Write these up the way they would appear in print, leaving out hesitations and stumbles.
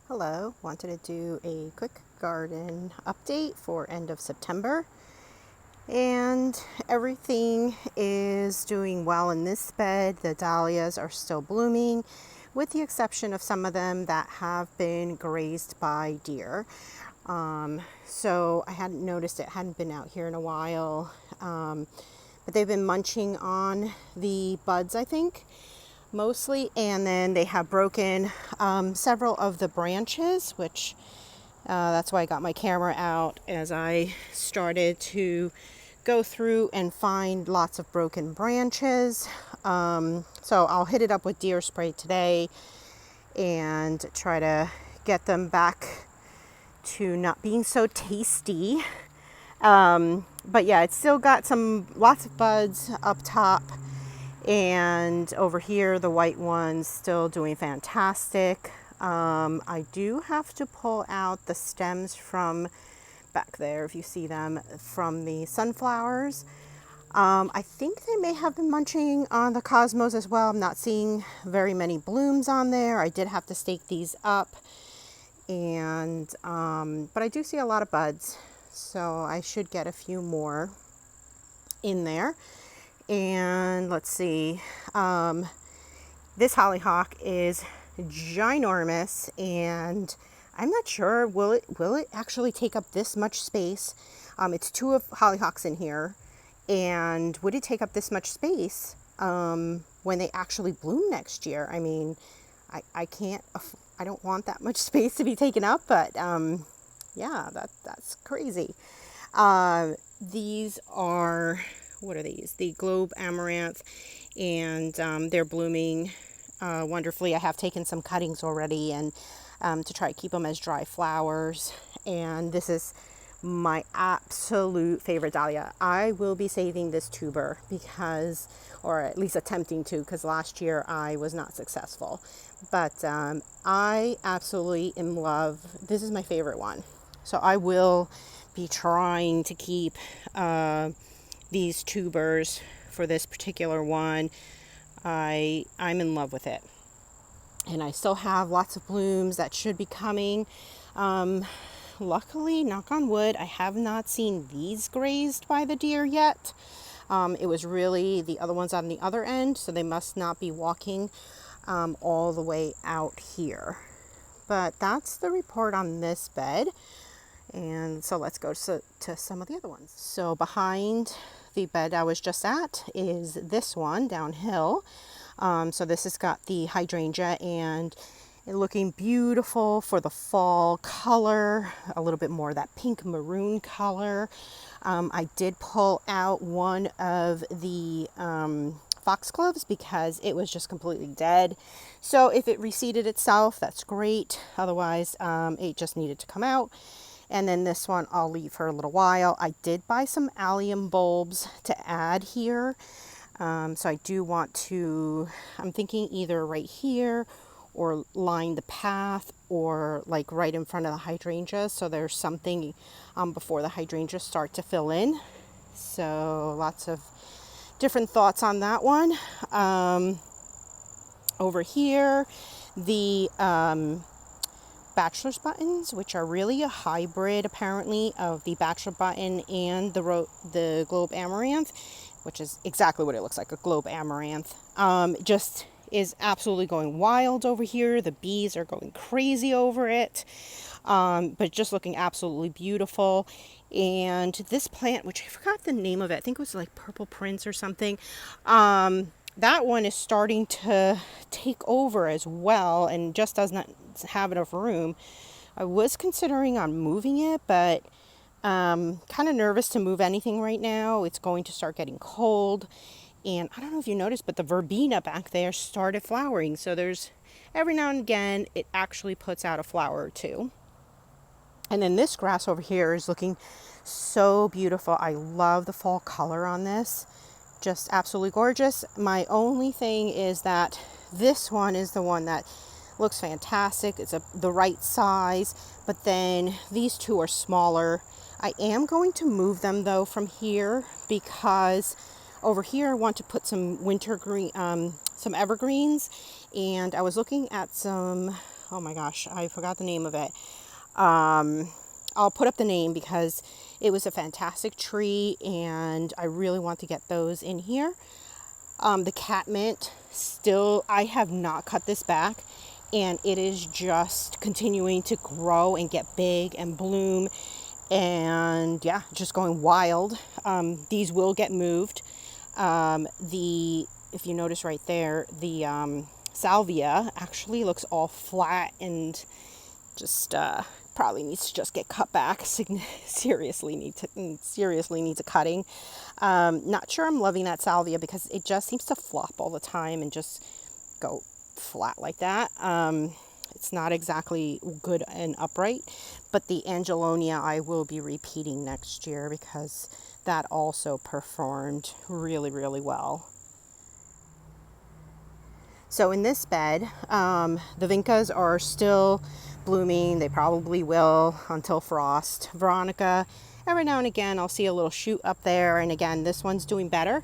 Hello, wanted to do a quick garden update for end of September. And everything is doing well in this bed. The dahlias are still blooming, with the exception of some of them that have been grazed by deer. So I hadn't noticed it, hadn't been out here in a while. But they've been munching on the buds, I think, mostly, and then they have broken several of the branches, which that's why I got my camera out as I started to go through and find lots of broken branches. So I'll hit it up with deer spray today and try to get them back to not being so tasty. But yeah, it's still got lots of buds up top. And over here, the white one's still doing fantastic. I do have to pull out the stems from back there, if you see them, from the sunflowers. I think they may have been munching on the cosmos as well. I'm not seeing very many blooms on there. I did have to stake these up. And but I do see a lot of buds, so I should get a few more in there. And let's see, this hollyhock is ginormous, and I'm not sure, will it actually take up this much space? It's two of hollyhocks in here, and would it take up this much space when they actually bloom next year? I mean, I don't want that much space to be taken up, but yeah, that's crazy. These are, what are these? The Globe Amaranth, and they're blooming wonderfully. I have taken some cuttings already, and to try to keep them as dry flowers. And this is my absolute favorite dahlia. I will be saving this tuber because, or at least attempting to, because last year I was not successful. But I absolutely am in love. This is my favorite one. So I will be trying to keep these tubers for this particular one. I'm in love with it. And I still have lots of blooms that should be coming. Luckily, knock on wood, I have not seen these grazed by the deer yet. It was really the other ones on the other end, so they must not be walking all the way out here. But that's the report on this bed. And so let's go to some of the other ones. So behind the bed I was just at is this one downhill. So this has got the hydrangea, and it looking beautiful for the fall color, a little bit more of that pink maroon color. I did pull out one of the foxgloves because it was just completely dead. So if it reseeded itself, that's great. Otherwise, it just needed to come out. And then this one, I'll leave for a little while. I did buy some allium bulbs to add here. So I do want to, I'm thinking either right here or line the path, or like right in front of the hydrangeas. So there's something before the hydrangeas start to fill in. So lots of different thoughts on that one. Over here, the bachelor's buttons, which are really a hybrid apparently of the bachelor button and the Globe Amaranth, which is exactly what it looks like, a Globe Amaranth. Just is absolutely going wild over here. The bees are going crazy over it, but just looking absolutely beautiful. And this plant, which I forgot the name of it, I think it was like Purple Prince or something, that one is starting to take over as well and just does not have enough room. I was considering on moving it, but kind of nervous to move anything right now. It's going to start getting cold. And I don't know if you noticed, but the verbena back there started flowering. So there's every now and again, it actually puts out a flower or two. And then this grass over here is looking so beautiful. I love the fall color on this. Just absolutely gorgeous. My only thing is that this one is the one that looks fantastic. It's the right size, but then these two are smaller. I am going to move them though from here, because over here I want to put some winter green, some evergreens, and I was looking at some, oh my gosh, I forgot the name of it. I'll put up the name because it was a fantastic tree and I really want to get those in here. The catmint, still, I have not cut this back and it is just continuing to grow and get big and bloom and yeah, just going wild. These will get moved. If you notice right there, the salvia actually looks all flat and just probably needs to just get cut back. Seriously needs a cutting. Not sure I'm loving that salvia because it just seems to flop all the time and just go flat like that. It's not exactly good and upright, but the Angelonia I will be repeating next year because that also performed really, really well. So in this bed, the vincas are still blooming. They probably will until frost. Veronica, every now and again, I'll see a little shoot up there. And again, this one's doing better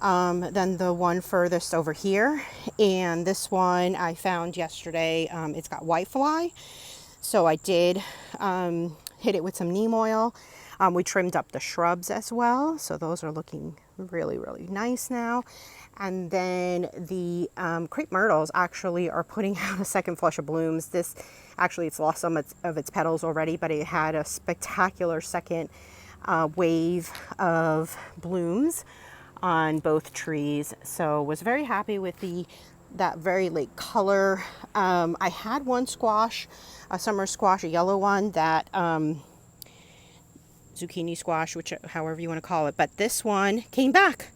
than the one furthest over here. And this one I found yesterday, it's got whitefly. So I did hit it with some neem oil. We trimmed up the shrubs as well. So those are looking really, really nice now. And then the crepe myrtles actually are putting out a second flush of blooms. This actually, it's lost some of its petals already, but it had a spectacular second wave of blooms on both trees. So was very happy with that very late color. I had one squash, a summer squash, a yellow one, that zucchini squash, which however you want to call it, but this one came back.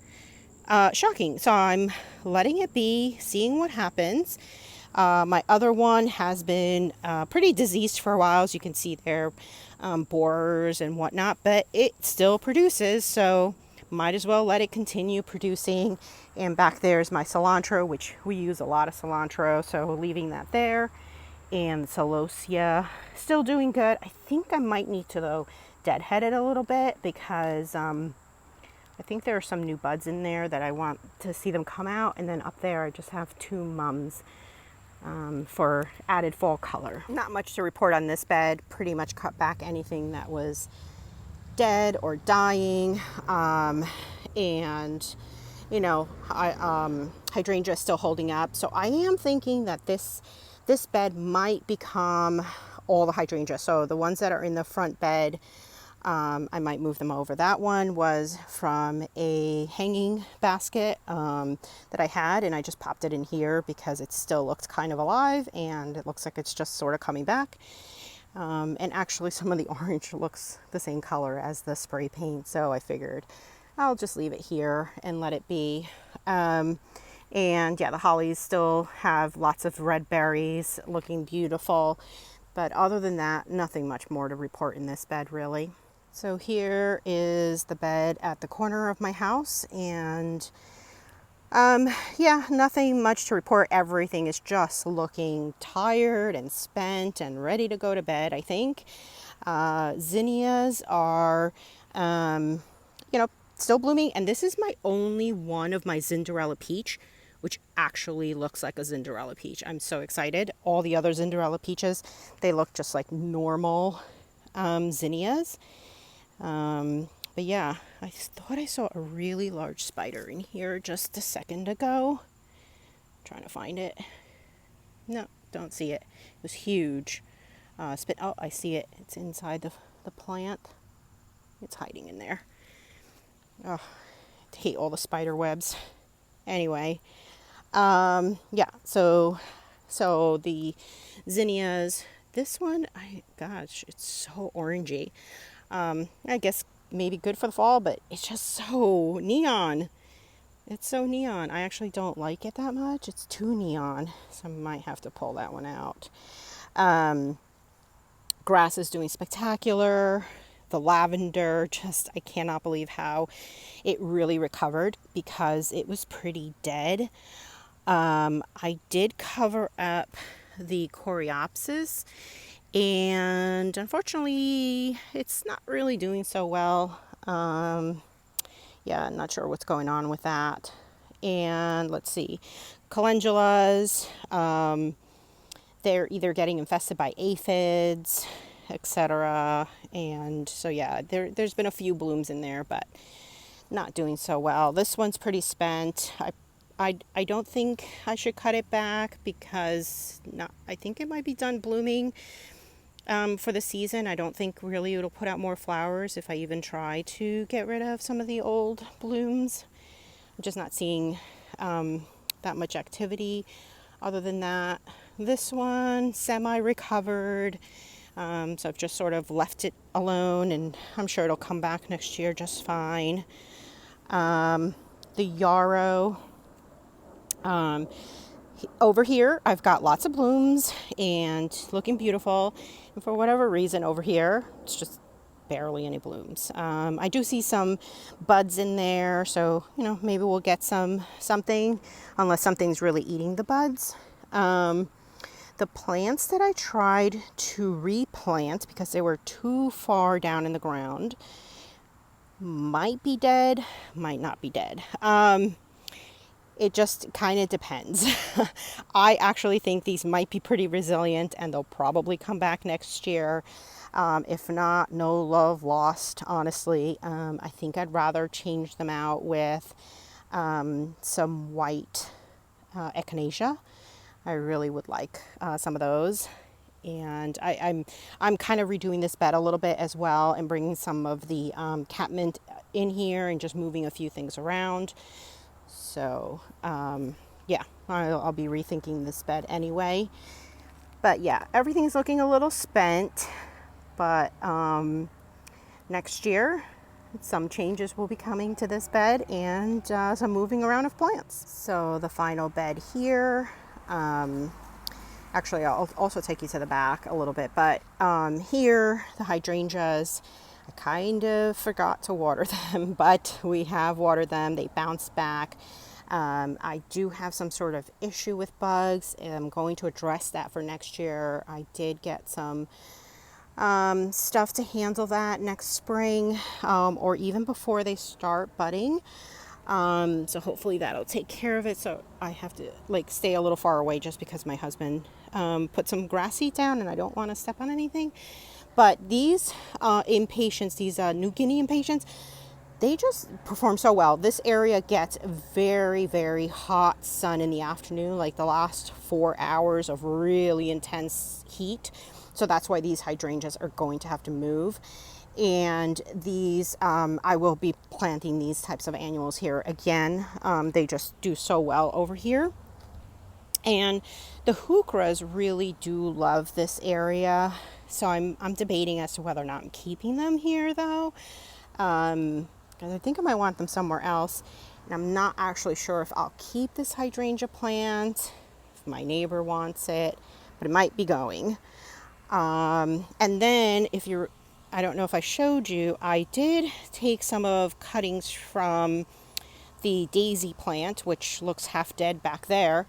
Shocking. So I'm letting it be, seeing what happens. My other one has been pretty diseased for a while, as you can see there, borers and whatnot, but it still produces, so might as well let it continue producing. And back there is my cilantro, which we use a lot of cilantro, so leaving that there. And celosia still doing good. I think I might need to, though, deadhead it a little bit because I think there are some new buds in there that I want to see them come out. And then up there I just have two mums for added fall color. Not much to report on this bed. Pretty much cut back anything that was dead or dying. And you know, hydrangea is still holding up. So I am thinking that this bed might become all the hydrangea. So the ones that are in the front bed, I might move them over. That one was from a hanging basket that I had, and I just popped it in here because it still looks kind of alive and it looks like it's just sort of coming back. And actually some of the orange looks the same color as the spray paint, so I figured I'll just leave it here and let it be. And yeah, the hollies still have lots of red berries, looking beautiful. But other than that, nothing much more to report in this bed, really. So here is the bed at the corner of my house, and yeah, nothing much to report. Everything is just looking tired and spent and ready to go to bed, I think. Zinnias are, you know, still blooming, and this is my only one of my Zinderella peach, which actually looks like a Zinderella peach. I'm so excited. All the other Zinderella peaches, they look just like normal zinnias. But yeah, I thought I saw a really large spider in here just a second ago. I'm trying to find it. No, don't see it. It was huge. Oh, I see it. It's inside the plant. It's hiding in there. Oh, I hate all the spider webs. Anyway, yeah, so the zinnias, this one, gosh, it's so orangey. I guess maybe good for the fall, but it's just so neon. It's so neon. I actually don't like it that much. It's too neon, so I might have to pull that one out. Grass is doing spectacular. The lavender, just, I cannot believe how it really recovered because it was pretty dead. I did cover up the coreopsis, and unfortunately it's not really doing so well. Yeah, I'm not sure what's going on with that. And let's see, calendulas, they're either getting infested by aphids, etc. And so yeah, there's been a few blooms in there, but not doing so well. This one's pretty spent. I don't think I should cut it back because I think it might be done blooming for the season. I don't think really it'll put out more flowers if I even try to get rid of some of the old blooms. I'm just not seeing that much activity. Other than that, this one semi-recovered. So I've just sort of left it alone, and I'm sure it'll come back next year just fine. The yarrow, over here, I've got lots of blooms and looking beautiful. And for whatever reason over here, it's just barely any blooms. I do see some buds in there, so maybe we'll get something, unless something's really eating the buds. The plants that I tried to replant because they were too far down in the ground might be dead, might not be dead. It just kind of depends. I actually think these might be pretty resilient and they'll probably come back next year. If not, no love lost, honestly. I think I'd rather change them out with some white echinacea. I really would like some of those. And I'm kind of redoing this bed a little bit as well and bringing some of the catmint in here and just moving a few things around. So, yeah, I'll be rethinking this bed anyway. But yeah, everything's looking a little spent. But next year, some changes will be coming to this bed and some moving around of plants. So the final bed here, actually I'll also take you to the back a little bit, but here, the hydrangeas, I kind of forgot to water them, but we have watered them. They bounced back. I do have some sort of issue with bugs, and I'm going to address that for next year. I did get some stuff to handle that next spring, or even before they start budding. So hopefully that'll take care of it. So I have to stay a little far away just because my husband put some grass seed down and I don't want to step on anything. But these impatiens, these New Guinea impatiens, they just perform so well. This area gets very, very hot sun in the afternoon, like the last 4 hours of really intense heat. So that's why these hydrangeas are going to have to move. And these, I will be planting these types of annuals here again. They just do so well over here. And the heucheras really do love this area. So I'm debating as to whether or not I'm keeping them here though. Because I think I might want them somewhere else. And I'm not actually sure if I'll keep this hydrangea plant, if my neighbor wants it, but it might be going. And then I don't know if I showed you, I did take some of cuttings from the daisy plant, which looks half dead back there.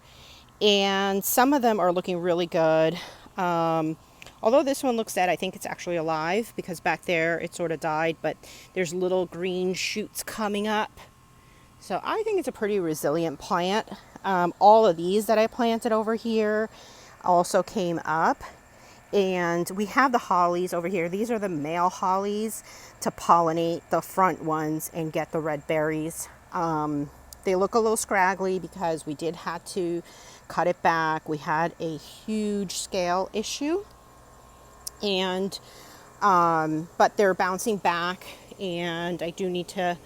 And some of them are looking really good. Although this one looks dead, I think it's actually alive because back there it sort of died, but there's little green shoots coming up. So I think it's a pretty resilient plant. All of these that I planted over here also came up. And we have the hollies over here. These are the male hollies to pollinate the front ones and get the red berries. They look a little scraggly because we did have to cut it back. We had a huge scale issue. And but they're bouncing back, and I do need to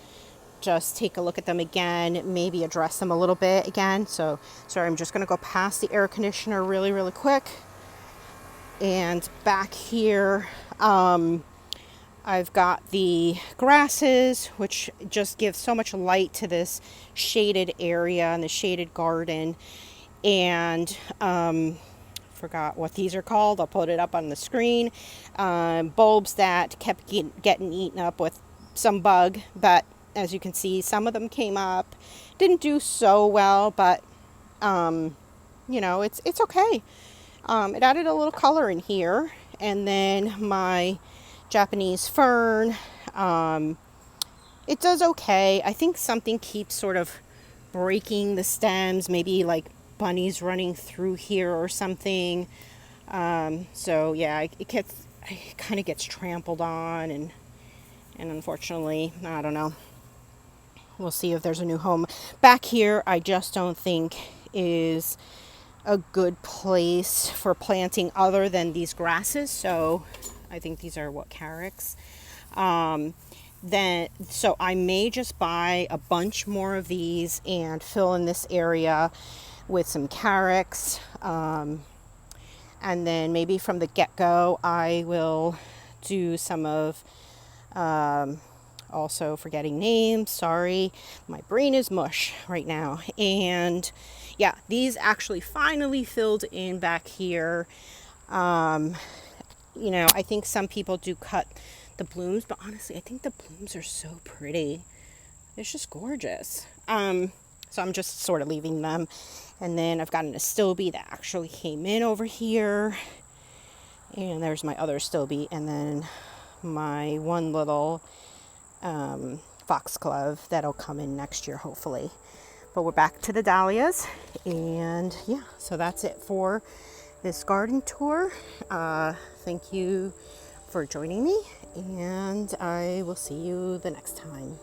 just take a look at them again, maybe address them a little bit again. So sorry, I'm just going to go past the air conditioner really, really quick. And back here, I've got the grasses, which just give so much light to this shaded area and the shaded garden. And forgot what these are called. I'll put it up on the screen. Bulbs that kept getting eaten up with some bug, but as you can see, some of them came up. Didn't do so well, but it's okay. It added a little color in here. And then my Japanese fern, it does okay. I think something keeps sort of breaking the stems, maybe like bunnies running through here or something. So yeah, it kind of gets trampled on, and unfortunately, I don't know. We'll see if there's a new home. Back here, I just don't think is a good place for planting other than these grasses. So I think these are what, carex. So I may just buy a bunch more of these and fill in this area with some carex. And then maybe from the get-go, I will do some of, also forgetting names, sorry, my brain is mush right now. And yeah, these actually finally filled in back here. I think some people do cut the blooms, but honestly, I think the blooms are so pretty. It's just gorgeous. So I'm just sort of leaving them. And then I've got an astilbe that actually came in over here. And there's my other astilbe. And then my one little foxglove that'll come in next year, hopefully. But we're back to the dahlias. And yeah, so that's it for this garden tour. Thank you for joining me. And I will see you the next time.